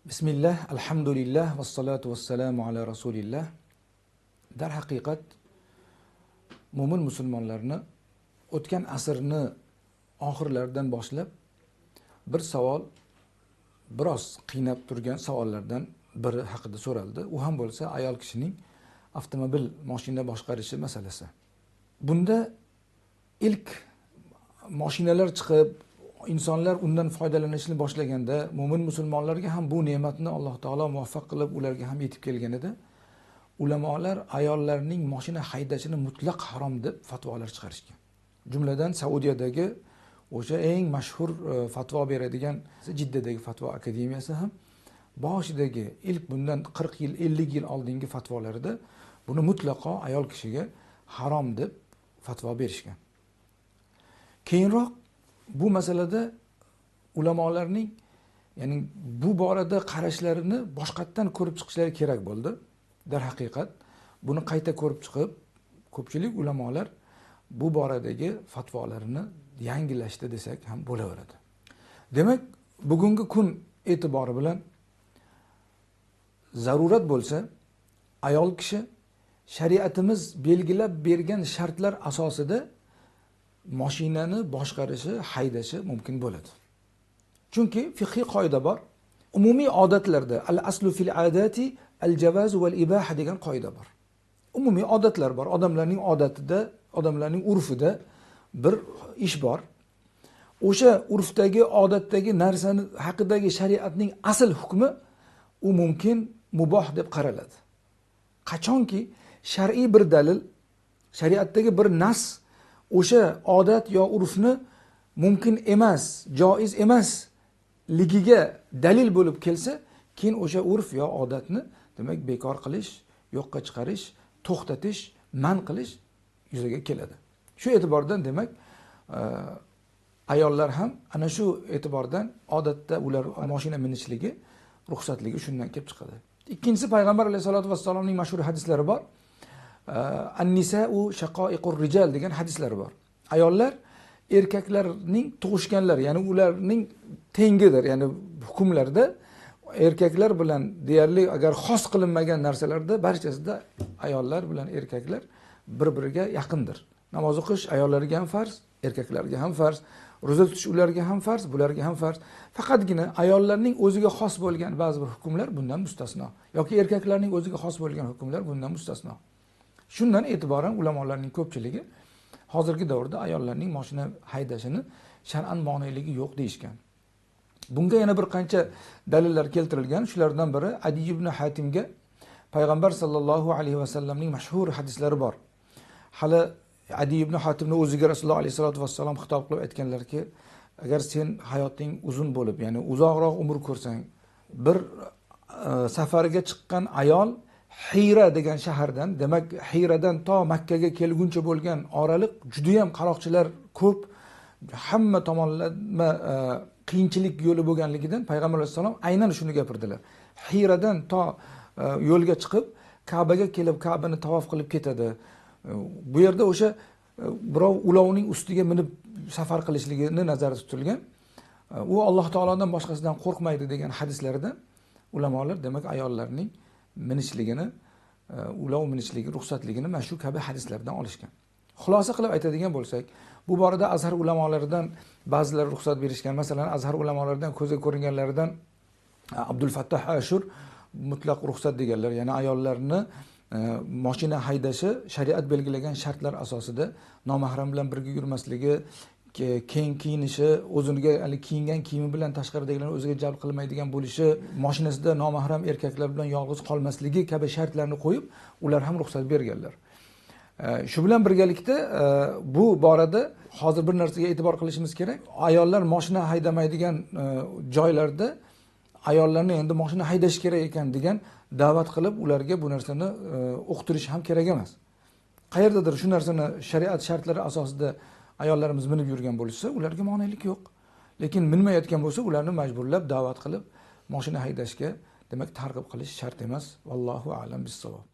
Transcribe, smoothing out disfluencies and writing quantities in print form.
Bismillah, alhamdulillah, vassalatu vassalamu ala rasulillah. Dar haqiqat mo'min musulmonlarni o'tgan asrni oxirlaridan boshlab bir savol biroz qiynab turgan savollardan biri haqida so'raldi. U ham bo'lsa ayol kishining avtomobil, mashina boshqarishi masalasi. Bunda ilk mashinalar chiqib, insonlar undan foydalanishni boshlaganda mo'min musulmonlarga ham bu ne'matni Alloh taolo muvaffaq qilib ularga ham yetib kelganida ulamolar ayollarning mashina haydashini mutlaq harom deb fatvolar chiqarishgan. Jumladan Saudiyadagi o'sha eng mashhur fatvo beradigan Jiddadagi fatvo akademiyasi ham boshidagi ilk bundan 40 yil, 50 yil oldingi fatvolarida buni mutlaqo ayol kishiga harom deb fatvo berishgan. Keyinroq bu masalada ulamolarning ya'ni bu borada qarashlarini boshqatdan ko'rib chiqishlari kerak bo'ldi. Dar haqiqat buni qayta ko'rib chiqib, ko'pchilik ulamolar bu boradagi fatvolarini yangilashdi desak ham bo'laveradi. Demak, bugungi kun e'tibori bilan zarurat bo'lsa, ayol kishi shariatimiz belgilab bergan shartlar asosida mashinani boshqarishi, haydashi mumkin bo'ladi. Chunki fiqhiy qoida bor. Umumiy odatlarda al-aslu fil adati al-javaz wal ibaha degan qoida bor. Umumiy odatlar bor. Odamlarning odatida, odamlarning urfida bir ish bor. O'sha urfdagi, odatdagi narsani haqidagi shariatning asl hukmi u mumkin, muboh deb qaraladi. Qachonki shar'iy bir dalil, shariatdagi bir nas o'sha odat yo urfni mumkin emas, joiz emas ligiga dalil bo'lib kelsa, keyin o'sha urf yo odatni demak bekor qilish, yo'qqa chiqarish, to'xtatish, man qilish yuzaga keladi. Shu e'tibordan demak ayollar ham ana shu e'tibordan odatda ular mashina minishligi ruxsatligi shundan kelib chiqadi. Ikkinchisi payg'ambar alayhisolatu vassalomning mashhur hadislari bor. An-nisa'u shaqoiqur rijal degan hadislar bor. Ayollar erkaklarning tug'ishganlari, ya'ni ularning tengidir, ya'ni hukmlarda erkaklar bilan deyarli agar xos qilinmagan narsalarda barchasida ayollar bilan erkaklar bir-biriga yaqindir. Namoz o'qish ayollarga ham farz, erkaklarga ham farz, ro'za tutish ularga ham farz, bularga ham farz. Faqatgina ayollarning o'ziga xos bo'lgan ba'zi bir hukmlar bundan mustasno yoki erkaklarning o'ziga xos bo'lgan hukmlar bundan mustasno. Shundan e'tiboran ulamolarning ko'pchiligi hozirgi davrda ayollarning mashina haydashini shar'an moneyligi yo'q deyishgan. Bunga yana bir qancha dalillar keltirilgan. Shulardan biri Adi ibn Hatimga payg'ambar sallallohu alayhi vasallamning mashhur hadislari bor. Hali Adi ibn Hatimni o'ziga Rasululloh alayhi salatu vasallam xitob qilib aytganlarki, agar sen hayoting uzun bo'lib, ya'ni uzoqroq umr ko'rsang, bir safarga chiqqan ayol Hira degan shahardan, demak Hiradan to Makkaga kelguncha bo'lgan oraliq juda ham qaroqchilar ko'p, hamma tomonlama qiyinchilik yo'li bo'lganligidan payg'ambar alayhisalom aynan shuni gapirdilar. Hiradan to yo'lga chiqib Ka'baga kelib Ka'bani tavof qilib ketadi. Bu yerda o'sha birov ulovning ustiga minib safar qilishligini nazarda tutilgan. U Alloh taolodan boshqasidan qo'rqmaydi degan hadislardan ulamolar demak ayollarning minishligini, ulov minishligi ruxsatligini mana shu kabi hadislardan olishgan. Xulosa qilib aytadigan bo'lsak, bu borada Azhar ulamolaridan ba'zilar ruxsat berishgan. Masalan, Azhar ulamolaridan ko'zga ko'ringanlardan Abdul Fattah Ashur mutlaq ruxsat deganlar, ya'ni ayollarni mashina haydashi shariat belgilagan shartlar asosida nomahram bilan birga yurmasligi, keng kiyinishi, o'ziga kiyingan kiyimi bilan tashqaridagilarni o'ziga jalb qilmaydigan bo'lishi, mashinasida nomahram erkaklar bilan yolg'iz qolmasligi kabi shartlarni qo'yib, ular ham ruxsat berganlar. Shu bilan birgalikda bu borada hozir bir narsaga e'tibor qilishimiz kerak. Ayollar mashina haydamaydigan joylarda ayollarni endi mashina haydash kerak ekan degan da'vat qilib, ularga bu narsani o'qitirish ham kerak emas. Qayerdadir shu narsani shariat shartlari asosida ayollarimiz minib yurgan bo'lsa, ularga monelik yo'q. Lekin minmayotgan bo'lsa, ularni majburlab da'vat qilib mashina haydashga demak targ'ib qilish shart emas. Vallohu a'lam bis-savob.